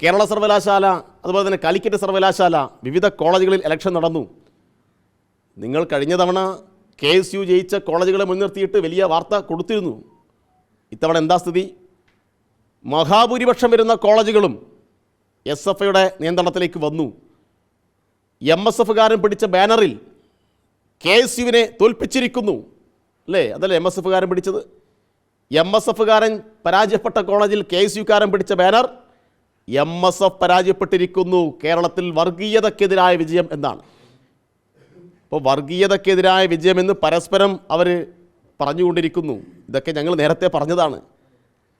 കേരള സർവകലാശാല, അതുപോലെ തന്നെ കാലിക്കറ്റ് സർവകലാശാല, വിവിധ കോളേജുകളിൽ ഇലക്ഷൻ നടന്നു. നിങ്ങൾ കഴിഞ്ഞ തവണ KSU ജയിച്ച കോളേജുകളെ മുൻനിർത്തിയിട്ട് വലിയ വാർത്ത കൊടുത്തിരുന്നു. ഇത്തവണ എന്താ സ്ഥിതി? മഹാഭൂരിപക്ഷം വരുന്ന കോളേജുകളും SFIയുടെ നിയന്ത്രണത്തിലേക്ക് വന്നു. MSFകാരൻ പിടിച്ച ബാനറിൽ KSUവിനെ തോൽപ്പിച്ചിരിക്കുന്നു, അല്ലേ? അതല്ലേ MSFകാരൻ പിടിച്ചത്? MSFകാരൻ പരാജയപ്പെട്ട കോളേജിൽ KSUക്കാരൻ പിടിച്ച ബാനർ MSF പരാജയപ്പെട്ടിരിക്കുന്നു, കേരളത്തിൽ വർഗീയതക്കെതിരായ വിജയം എന്നാണ്. അപ്പോൾ വർഗീയതക്കെതിരായ വിജയമെന്ന് പരസ്പരം അവർ പറഞ്ഞുകൊണ്ടിരിക്കുന്നു. ഇതൊക്കെ ഞങ്ങൾ നേരത്തെ പറഞ്ഞതാണ്.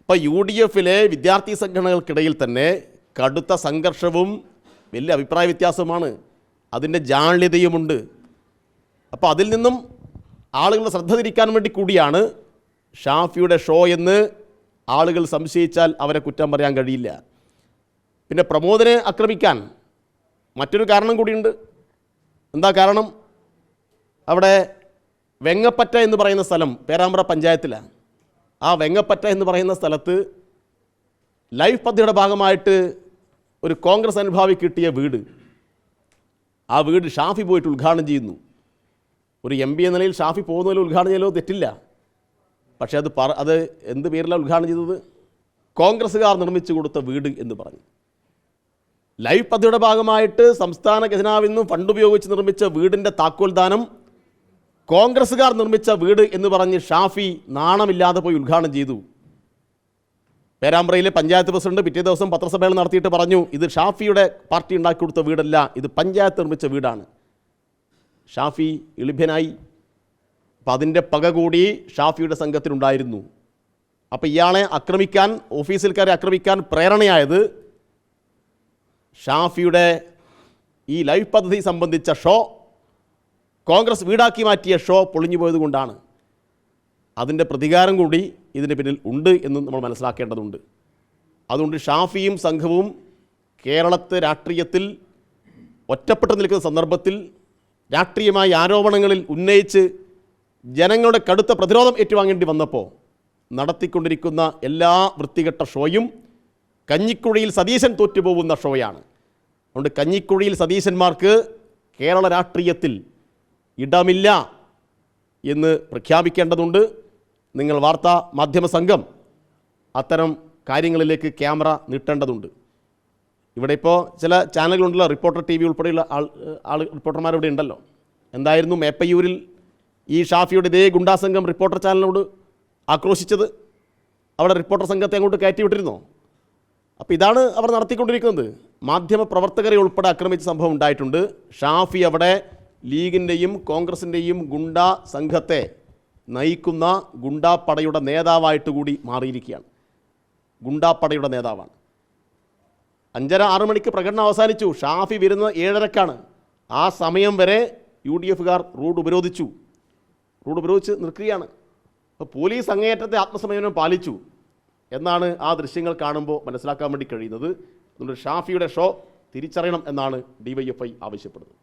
അപ്പോൾ UDFലെ വിദ്യാർത്ഥി സംഘടനകൾക്കിടയിൽ തന്നെ കടുത്ത സംഘർഷവും വലിയ അഭിപ്രായ വ്യത്യാസവുമാണ്, അതിൻ്റെ ജാള്യതയുമുണ്ട്. അപ്പോൾ അതിൽ നിന്നും ആളുകളുടെ ശ്രദ്ധ തിരിക്കാൻ വേണ്ടി കൂടിയാണ് ഷാഫിയുടെ ഷോ എന്ന് ആളുകൾ സംശയിച്ചാൽ അവരെ കുറ്റം പറയാൻ കഴിയില്ല. പിന്നെ പ്രമോദിനെ ആക്രമിക്കാൻ മറ്റൊരു കാരണം കൂടിയുണ്ട്. എന്താ കാരണം? അവിടെ വെങ്ങപ്പറ്റ എന്ന് പറയുന്ന സ്ഥലം പേരാമ്പ്ര പഞ്ചായത്തിലാണ്. ആ വെങ്ങപ്പറ്റ എന്ന് പറയുന്ന സ്ഥലത്ത് ലൈഫ് പദ്ധതിയുടെ ഭാഗമായിട്ട് ഒരു കോൺഗ്രസ് അനുഭാവി കിട്ടിയ വീട്, ആ വീട് ഷാഫി പോയിട്ട് ഉദ്ഘാടനം ചെയ്യുന്നു. ഒരു MP എന്ന നിലയിൽ ഷാഫി പോകുന്നതിൽ ഉദ്ഘാടനം ചെയ്യലോ തെറ്റില്ല. പക്ഷേ അത് എന്ത് പേരിലാണ് ഉദ്ഘാടനം ചെയ്തത്? കോൺഗ്രസ്സുകാർ നിർമ്മിച്ചു കൊടുത്ത വീട് എന്ന് പറഞ്ഞു. ലൈഫ് പദ്ധതിയുടെ ഭാഗമായിട്ട് സംസ്ഥാന ഖജനാവിൽ നിന്നും ഫണ്ട് ഉപയോഗിച്ച് നിർമ്മിച്ച വീടിൻ്റെ താക്കോൽദാനം കോൺഗ്രസ്സുകാർ നിർമ്മിച്ച വീട് എന്ന് പറഞ്ഞ് ഷാഫി നാണമില്ലാതെ പോയി ഉദ്ഘാടനം ചെയ്തു. പേരാമ്പ്രയിലെ പഞ്ചായത്ത് പ്രസിഡന്റ് പിറ്റേ ദിവസം പത്രസമ്മേളനം നടത്തിയിട്ട് പറഞ്ഞു, ഇത് ഷാഫിയുടെ പാർട്ടി ഉണ്ടാക്കി കൊടുത്ത വീടല്ല, ഇത് പഞ്ചായത്ത് നിർമ്മിച്ച വീടാണ്. ഷാഫി എളിഭ്യനായി. അപ്പം അതിൻ്റെ പക കൂടി ഷാഫിയുടെ സംഘത്തിനുണ്ടായിരുന്നു. അപ്പോൾ ഇയാളെ ആക്രമിക്കാൻ, ഓഫീസിൽ കയറി ആക്രമിക്കാൻ പ്രേരണയായത് ഷാഫിയുടെ ഈ ലൈഫ് പദ്ധതി സംബന്ധിച്ച ഷോ, കോൺഗ്രസ് വീടാക്കി മാറ്റിയ ഷോ പൊളിഞ്ഞു പോയത് കൊണ്ടാണ്. അതിൻ്റെ പ്രതികാരം കൂടി ഇതിന് പിന്നിൽ ഉണ്ട് എന്നും നമ്മൾ മനസ്സിലാക്കേണ്ടതുണ്ട്. അതുകൊണ്ട് ഷാഫിയും സംഘവും കേരളത്തെ രാഷ്ട്രീയത്തിൽ ഒറ്റപ്പെട്ടു നിൽക്കുന്ന സന്ദർഭത്തിൽ രാഷ്ട്രീയമായ ആരോപണങ്ങളിൽ ഉന്നയിച്ച് ജനങ്ങളുടെ കടുത്ത പ്രതിരോധം ഏറ്റുവാങ്ങേണ്ടി വന്നപ്പോൾ നടത്തിക്കൊണ്ടിരിക്കുന്ന എല്ലാ വൃത്തികെട്ട ഷോയും കഞ്ഞിക്കുഴിയിൽ സതീശൻ തോറ്റുപോകുന്ന ഷോയാണ്. അതുകൊണ്ട് കഞ്ഞിക്കുഴിയിൽ സതീശന്മാർക്ക് കേരള രാഷ്ട്രീയത്തിൽ ഇടമില്ല എന്ന് പ്രഖ്യാപിക്കേണ്ടതുണ്ട്. നിങ്ങൾ വാർത്താ മാധ്യമ സംഘം അത്തരം കാര്യങ്ങളിലേക്ക് ക്യാമറ നീട്ടേണ്ടതുണ്ട്. ഇവിടെ ഇപ്പോൾ ചില ചാനലുകളുണ്ടല്ലോ, റിപ്പോർട്ടർ TV ഉൾപ്പെടെയുള്ള റിപ്പോർട്ടർമാരിവിടെ ഉണ്ടല്ലോ. എന്തായിരുന്നു മേപ്പയ്യൂരിൽ ഈ ഷാഫിയുടെ ഇതേ ഗുണ്ടാസംഘം റിപ്പോർട്ടർ ചാനലിനോട് ആക്രോശിച്ചത്? അവിടെ റിപ്പോർട്ടർ സംഘത്തെ അങ്ങോട്ട് കയറ്റിവിട്ടിരുന്നോ? അപ്പോൾ ഇതാണ് അവർ നടത്തിക്കൊണ്ടിരിക്കുന്നത്. മാധ്യമ പ്രവർത്തകരെ ഉൾപ്പെടെ ആക്രമിച്ച സംഭവം ഉണ്ടായിട്ടുണ്ട്. ഷാഫി അവിടെ ലീഗിൻ്റെയും കോൺഗ്രസിൻ്റെയും ഗുണ്ടാ സംഘത്തെ നയിക്കുന്ന ഗുണ്ടാപ്പടയുടെ നേതാവായിട്ട് കൂടി മാറിയിരിക്കുകയാണ്. ഗുണ്ടാപ്പടയുടെ നേതാവാണ്. 5:30-6 മണിക്ക് പ്രകടനം അവസാനിച്ചു. ഷാഫി വരുന്നത് 7:30-ക്കാണ്. ആ സമയം വരെ UDFകാർ റോഡ് ഉപരോധിച്ച് നിൽക്കുകയാണ്. അപ്പോൾ പോലീസ് അങ്ങേയറ്റത്തെ ആത്മസംയമനം പാലിച്ചു എന്നാണ് ആ ദൃശ്യങ്ങൾ കാണുമ്പോൾ മനസ്സിലാക്കാൻ വേണ്ടി കഴിയുന്നത്. അതുകൊണ്ട് ഷാഫിയുടെ ഷോ തിരിച്ചറിയണം എന്നാണ് DYFI ആവശ്യപ്പെടുന്നത്.